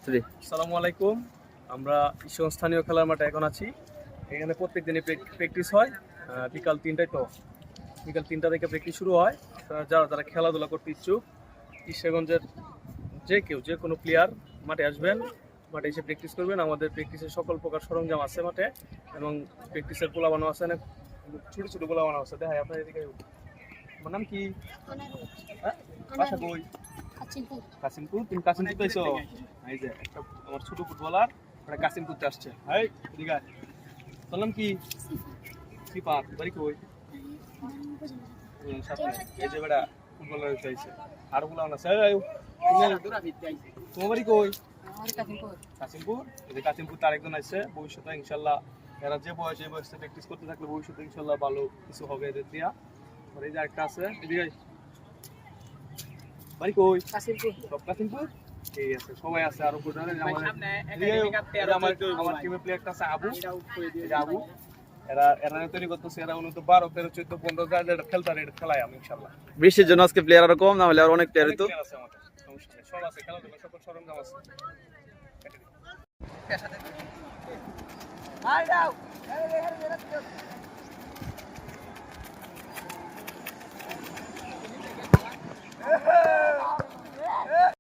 আসসালামু আলাইকুম। আমরা স্থানীয় খেলার মাঠে এখন আছি। এখানে প্রত্যেক দিনই প্র্যাকটিস হয়। বিকাল 3টায় বিকাল 3টা থেকে প্র্যাকটিস শুরু হয়। আপনারা যারা খেলাধুলা করতে ইচ্ছুক, ঈশ্বরগঞ্জের যে কোনো প্লেয়ার মাঠে আসবেন, মাঠে এসে প্র্যাকটিস করবেন। আমাদের প্র্যাকটিসের সকল প্রকার সরঞ্জাম আছে মাঠে, এবং প্র্যাকটিসের গোলা বানানো আছে, অনেক ছোটো ছোটো গোলা বানানো আছে। দেখাই আপনার এদিকে। আমার নাম কি? বাসা কই? কাসিমপুর। তুমি কাসিমপুর পাইছো? এই যে একটা আমার ছোট ফুটবলার ওটা কাসিমপুরতে আসছে। এই এদিকে আয়। তোর নাম কি? সিফাত। বাড়ি কই? সাথে এই যে বেটা ফুটবলার হইছে। আর গুলো আছে। এই তোমার বাড়ি কই? কাসিমপুর। এই যে কাসিমপুর তার একজন আছে। ভবিষ্যতে ইনশাআল্লাহ এরা যে বয়সে প্র্যাকটিস করতে থাকলে ভবিষ্যতে ইনশাআল্লাহ ভালো কিছু হবে এদের দিয়া। আর এই যে একটা আছে। এদিকে বাড়ি কই? কাসিমপুর। সব কাসিমপুর? ঠিক আছে, সবাই আছে। আর উপরে আমার টিমের প্লেয়ারটা আছে আবু। আবু এরা এরা তৈরি করতেছে। এরা উনি তো 12, 13, 14, 15 যারা খেলতাম এটা খেলাই আমি ইনশাআল্লাহ। বৃষ্টির জন্য আজকে প্লেয়ার আরো কম, না হলে আর অনেক প্লেয়ার হইতো। আছে আমাদের, সমস্যা নেই, সব আছে, খেলাধুলা সকল সরঞ্জাম আছে।